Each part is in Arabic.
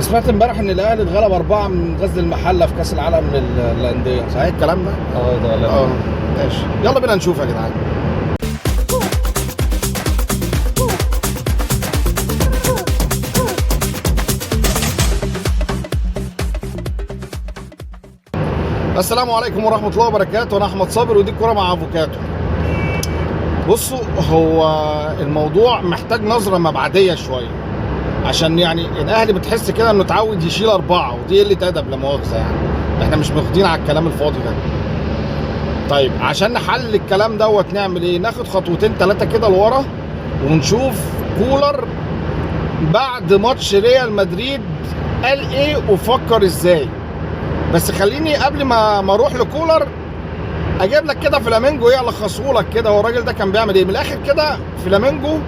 سمعت امبارح ان الاهلي اتغلب 4 من غزل المحله في كاس العالم للانديه، صحيح الكلام ده؟ ده لا. ماشي، يلا بينا نشوف يا جدعان. السلام عليكم ورحمه الله وبركاته، انا احمد صابر ودي الكوره مع افوكاتو. بصوا، هو الموضوع محتاج نظره مبعديه شويه، عشان يعني الاهلي بتحس كده انه اتعود يشيل 4 ودي قله ادب لا مؤاخذه، يعني احنا مش واخدين على الكلام الفاضي ده. طيب عشان نحل الكلام دوت نعمل ايه؟ ناخد خطوتين 3 كده لورا ونشوف كولر بعد ماتش ريال مدريد قال ايه وفكر ازاي. بس خليني قبل ما اروح لكولر اجيب لك كده فلامينجو ايه الخصه لك كده. هو الراجل ده كان بيعمل ايه من الاخر كده؟ فلامينجو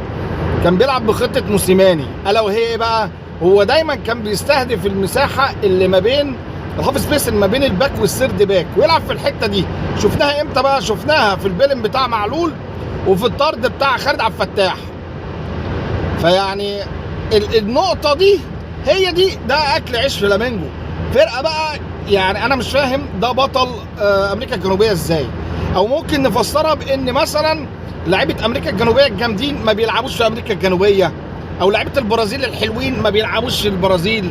كان بيلعب بخطه موسيماني، الا وهي ايه بقى؟ هو دايما كان بيستهدف المساحه اللي ما بين الهاف سبيس، اللي ما بين الباك والسيرد باك، ويلعب في الحته دي. شفناها امتى بقى؟ شفناها في البيلن بتاع معلول وفي الطرد بتاع خالد عبد الفتاح. فيعني النقطه دي هي دي، ده اكل عيش فلامينجو. فرقه بقى يعني انا مش فاهم ده بطل امريكا الجنوبيه ازاي، او ممكن نفسرها بان مثلا لعيبه امريكا الجنوبيه الجامدين ما بيلعبوش في امريكا الجنوبيه، او لعيبه البرازيل الحلوين ما بيلعبوش في البرازيل،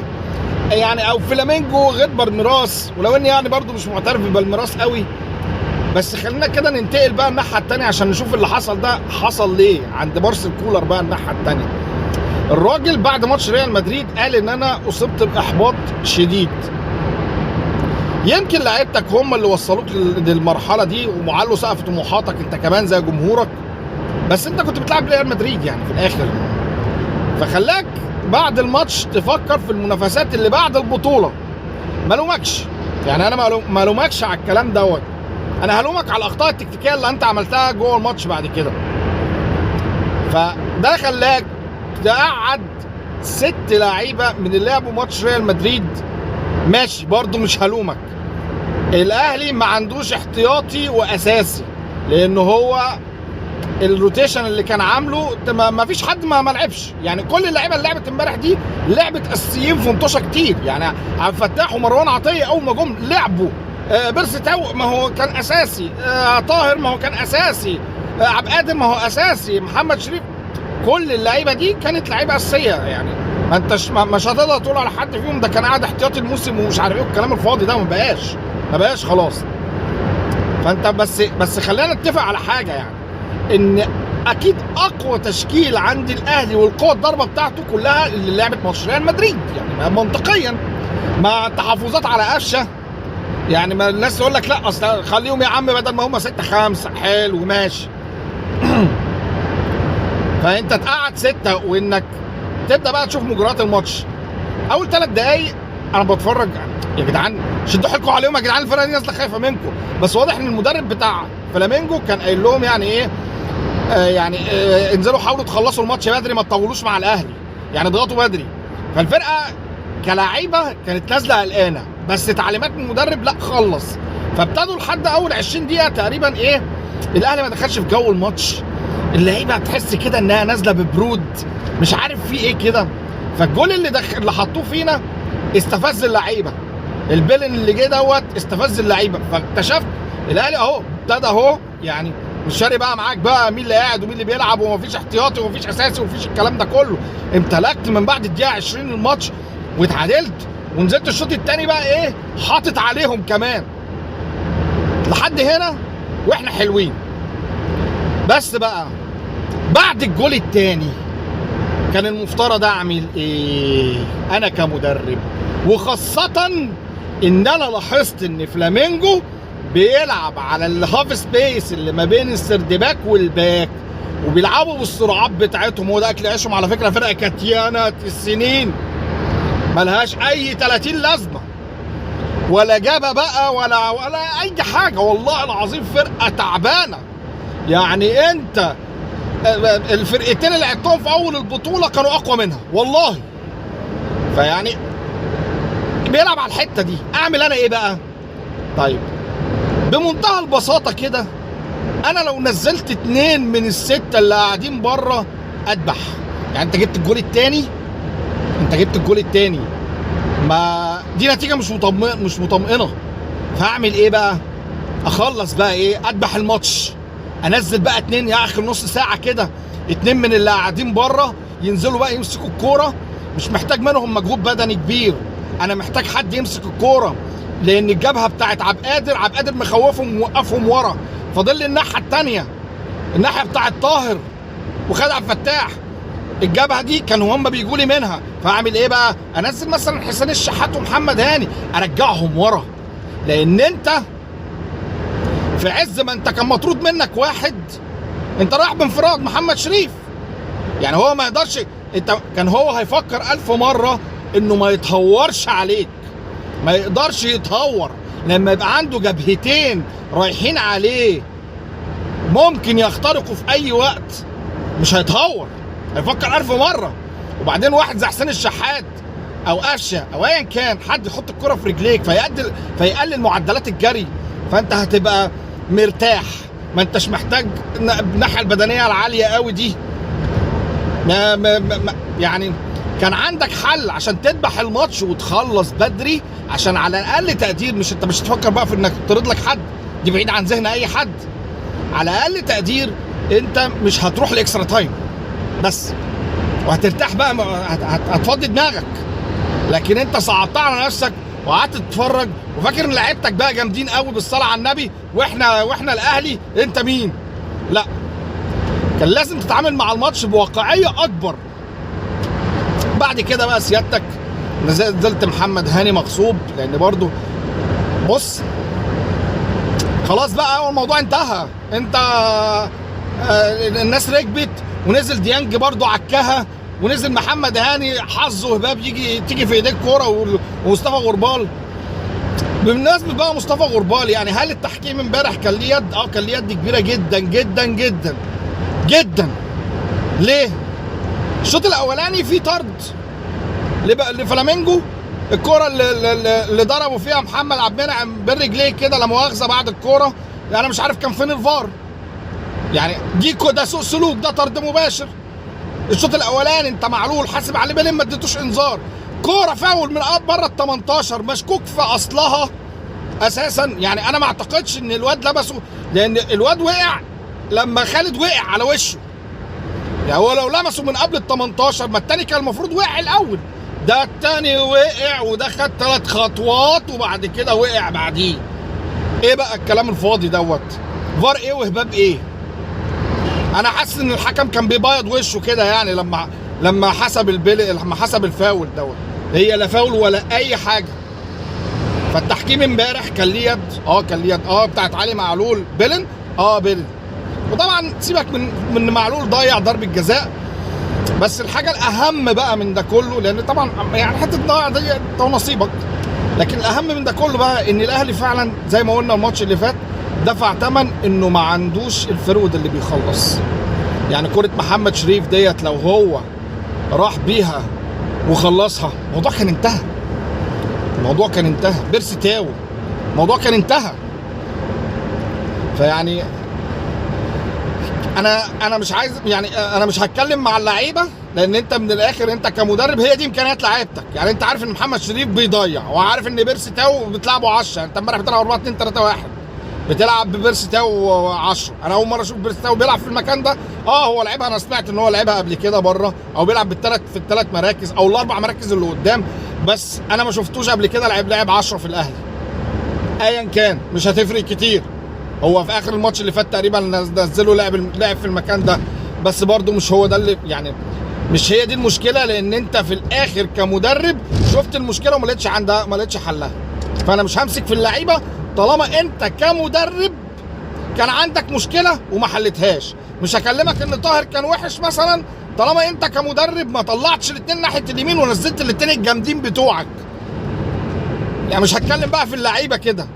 يعني او فلامينجو غير بالميراس، ولو اني يعني برضو مش معترف بالميراس قوي. بس خلينا كده ننتقل بقى الناحيه الثانيه عشان نشوف اللي حصل ده حصل ليه عند مارسيل كولر. بقى الناحيه الثانيه، الراجل بعد ماتش ريال مدريد قال ان انا اصبت باحباط شديد. يمكن لعيبتك هم اللي وصلوك للمرحله دي ومعلوا سقف طموحاتك انت كمان زي جمهورك، بس انت كنت بتلعب ريال مدريد يعني في الاخر. فخلاك بعد الماتش تفكر في المنافسات اللي بعد البطوله. ما لومكش، يعني انا ما لومكش على الكلام دوت، انا هلومك على الاخطاء التكتيكيه اللي انت عملتها جوه الماتش بعد كده. فده خلاك تقعد 6 لعيبه من اللي لعبوا ماتش ريال مدريد. ماشي، برضو مش هلومك. الاهلي ما عندوش احتياطي واساسي، لانه هو الروتيشن اللي كان عامله ما فيش حد ما لعبش. يعني كل اللعيبه اللي لعبت امبارح دي لعبت اساسيين في مطوشه كتير، يعني عبد الفتاح ومروان عطيه اول ما جم لعبوا، بيرسي تاو ما هو كان اساسي، طاهر ما هو كان اساسي، عبد القادر ما هو اساسي، محمد شريف، كل اللعيبه دي كانت لعيبه اساسيه. يعني ما انتش مش هتقدر تقول على حد فيهم ده كان قاعد احتياطي الموسم ومش عارف ايه والكلام الفاضي ده، ما بقاش خلاص. فانت بس خلينا نتفق على حاجه، يعني ان اكيد اقوى تشكيل عند الاهلي والقوه الضربه بتاعته كلها اللي لعبت ماتش ريال مدريد، يعني منطقيا مع التحفظات على قفشه. يعني ما الناس تقول لك لا اصل خليهم يا عم بدل ما هم 6-5 حلو ماشي. فانت تقعد 6 وانك تبدا بقى تشوف مجريات الماتش. اول 3 دقايق انا بتفرج يا جدعان شدوا حيلكم عليهم يا جدعان، الفرقه دي نازله خايفه منكم. بس واضح ان المدرب بتاع فلامينجو كان قايل لهم يعني ايه، انزلوا حاولوا تخلصوا الماتش بدري، ما تطولوش مع الاهلي، يعني اضغطوا بدري. فالفرقه كلاعيبه كانت نازله قلقانه، بس تعليمات من المدرب لا خلص. فابتدوا لحد اول 20 دقيقه تقريبا ايه، الاهلي ما دخلش في جو الماتش، اللعيبه هتحس كده انها نازله ببرود، مش عارف في ايه كده. فالجول اللي حطوه فينا استفز اللعيبه، البيلن اللي جه دوت استفز اللعيبه. فاكتشفت الاهلي اهو ابتدى اهو، يعني مش شاري بقى معاك بقى مين اللي قاعد ومين اللي بيلعب ومفيش احتياطي ومفيش اساسي ومفيش الكلام ده كله. امتلكت من بعد الدقيقه 20 الماتش واتعادلت، ونزلت الشوط الثاني بقى ايه حاطط عليهم كمان لحد هنا واحنا حلوين. بس بقى بعد الجول الثاني كان المفترض اعمل ايه انا كمدرب؟ وخاصه ان انا لاحظت ان فلامينجو بيلعب على الهاف سبيس اللي ما بين السيرد باك والباك، وبيلعبوا بالسرعات بتاعتهم. هو ده اكل عيشهم على فكره. فرقه كاتيانه السنين ملهاش اي 30 لازمه، ولا جابه بقى ولا اي حاجه، والله العظيم فرقه تعبانه. يعني انت الفرقتين اللي لعبتهم في اول البطوله كانوا اقوى منها والله. فيعني بيلعب على الحته دي، اعمل انا ايه بقى؟ طيب بمنتهى البساطه كده، انا لو نزلت 2 من ال6 اللي قاعدين بره اذبح. يعني انت جبت الجول الثاني ما دي نتيجه مش مطمئنه. فهعمل ايه بقى؟ اخلص بقى ايه؟ اذبح الماتش، انزل بقى اتنين يا اخي نص ساعه كده، اتنين من اللي قاعدين بره ينزلوا بقى يمسكوا الكوره. مش محتاج منهم مجهود بدني كبير، انا محتاج حد يمسك الكوره، لان الجبهه بتاعت عبد القادر مخوفهم وموقفهم ورا. فاضل لي الناحيه الثانيه، الناحيه بتاعت طاهر وخالد عبد الفتاح، الجبهه دي كانوا هم بيجوا لي منها. فاعمل ايه بقى؟ انزل مثلا حسين الشحات ومحمد هاني، ارجعهم ورا، لان انت في عز ما انت كان مطرود منك واحد، انت رايح بانفراد محمد شريف. يعني هو ما يقدرش، انت كان هو هيفكر 1000 مره انه ما يتهورش عليك، ما يقدرش يتهور لما يبقى عنده جبهتين رايحين عليه ممكن يخترقوا في اي وقت. مش هيتهور، هيفكر 1000 مره. وبعدين واحد زي حسين الشحات او قفشه او ايا كان، حد يحط الكره في رجليك فيقلل معدلات الجري، فانت هتبقى مرتاح، ما انتش محتاج الناحيه البدنيه العاليه قوي دي. يعني كان عندك حل عشان تذبح الماتش وتخلص بدري، عشان على الاقل تقدير، مش انت مش تفكر بقى في انك تطرد لك حد، دي بعيد عن ذهن اي حد. على اقل تقدير انت مش هتروح لاكسترا تايم بس، وهترتاح بقى، هتفضي دماغك. لكن انت صعبتها على نفسك وقعدت تتفرج وفاكر ان لعيبتك بقى جامدين قوي بالصلاه على النبي، واحنا الاهلي، انت مين؟ لا، كان لازم تتعامل مع الماتش بواقعيه اكبر. بعد كده بقى سيادتك نزلت محمد هاني مغصوب، لان برضو بص خلاص بقى هو الموضوع انتهى. انت الناس ركبت، ونزل ديانج برضو عكها، ونزل محمد هاني حظه هباب تيجي في ايديك كوره، ومصطفى غربال. بالمناسبه بقى مصطفى غربال، يعني هل التحكيم امبارح كان ليه يد؟ كان ليه يد كبيره جدا جدا جدا جدا. ليه؟ الشوط الاولاني فيه طرد لفلامينجو، الكوره اللي ضربوا فيها محمد عبد المنعم بالرجليه كده لا مؤاخذه بعد الكوره، انا مش عارف كان فين الفار. يعني ده سوء سلوك، ده طرد مباشر. الشوط الاولاني انت معلول حاسب عليه بيلين، ما اديتوش انذار. كوره فاول من بره ال 18 مشكوك في اصلها اساسا. يعني انا ما اعتقدش ان الواد لبسه، لان الواد وقع لما خالد وقع على وشه. يعني هو لو لمسه من قبل ال 18 ما التاني كان المفروض وقع الاول، ده التاني وقع وده خد 3 خطوات وبعد كده وقع بعديه. ايه بقى الكلام الفاضي دوت؟ فار ايه وهباب ايه؟ انا حاسس ان الحكم كان بيبيض وشه كده، يعني لما حسب الفاول دوت، هي لا فاول ولا اي حاجه. فالتحكيم امبارح كان ليه يد، كان ليه يد، بتاعت علي معلول بيلن، بيلن. وطبعا سيبك من معلول ضيع ضربه جزاء، بس الحاجه الاهم بقى من ده كله، لان طبعا يعني حته ضيع دي ده نصيبك، لكن الاهم من ده كله بقى ان الاهلي فعلا زي ما قلنا الماتش اللي فات دفع ثمن انه ما عندوش الفرود اللي بيخلص. يعني كرة محمد شريف ديت لو هو راح بيها وخلصها الموضوع كان انتهى. بيرسي تاو الموضوع كان انتهى. فيعني انا مش عايز، يعني انا مش هتكلم مع اللعيبه، لان انت من الاخر انت كمدرب هي دي امكانيات لعيبتك. يعني انت عارف ان محمد شريف بيضيع، وعارف ان بيرسي تاو بتلعبه 10. انت امبارح بتلعب 4-2-3-1، بتلعب ببيرسي تاو 10. انا اول مره اشوف بيرسي تاو بيلعب في المكان ده. هو لعبها، انا سمعت ان هو لعبها قبل كده بره، او بيلعب في الثلاث مراكز او الاربع مراكز اللي قدام، بس انا ما شفتوش قبل كده لعب 10 في الاهلي. ايا كان مش هتفرق كتير. هو في اخر الماتش اللي فات تقريبا نزلوا لعب في المكان ده، بس برده مش هو ده اللي، يعني مش هي دي المشكله، لان انت في الاخر كمدرب شفت المشكله وما لقيتش حلها. فانا مش همسك في اللعيبه طالما انت كمدرب كان عندك مشكله وما حلتهاش. مش هكلمك ان طاهر كان وحش مثلا طالما انت كمدرب ما طلعتش الاثنين ناحيه اليمين ونزلت الاثنين الجامدين بتوعك. يعني مش هتكلم بقى في اللعيبه كده،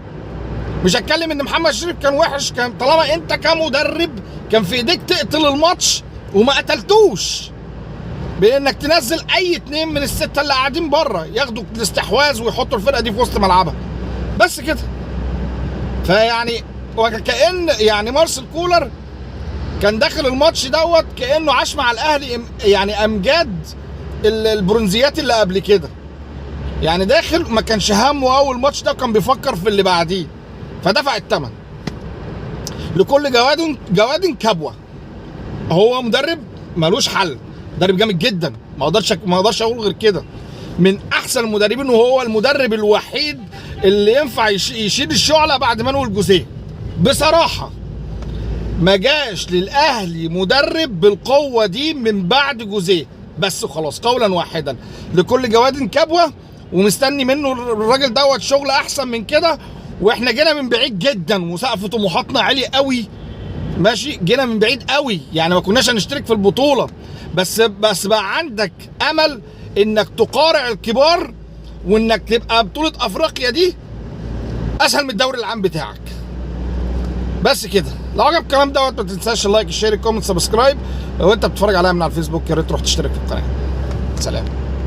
مش هتكلم ان محمد شريف كان وحش، كان طالما انت كمدرب كان في ايديك تقتل الماتش وما قتلتوش بانك تنزل اي 2 من ال6 اللي قاعدين بره ياخدوا الاستحواذ ويحطوا الفرقه دي في وسط ملعبها بس كده. فيعني وكأن يعني مارسيل كولر كان داخل الماتش دوت كأنه عاش مع الاهلي يعني امجاد البرونزيات اللي قبل كده. يعني داخل ما كانش همه اول ماتش ده، كان بيفكر في اللي بعديه، فدفع الثمن. لكل جواد كبوه. هو مدرب ملوش حل، مدرب جامد جدا، ما اقدرش اقول غير كده، من احسن المدربين، وهو المدرب الوحيد اللي ينفع يشيل الشعله بعد مانويل جوزيه. بصراحه ما جاش للاهلي مدرب بالقوه دي من بعد جوزيه، بس خلاص قولا واحدا لكل جواد كبوه، ومستني منه الراجل دوت شغل احسن من كده. واحنا جينا من بعيد جدا وسقف طموحاتنا عالي قوي، ماشي، جينا من بعيد قوي، يعني ما كناش هنشترك في البطوله، بس بقى عندك امل انك تقارع الكبار، وانك تبقى بطوله افريقيا دي اسهل من الدوري العام بتاعك. بس كده. لو عجبك الكلام دوت ما تنساش اللايك، الشير، الكومنت، سبسكرايب. لو انت بتتفرج عليا من على الفيسبوك يا ريت تروح تشترك في القناه. سلام.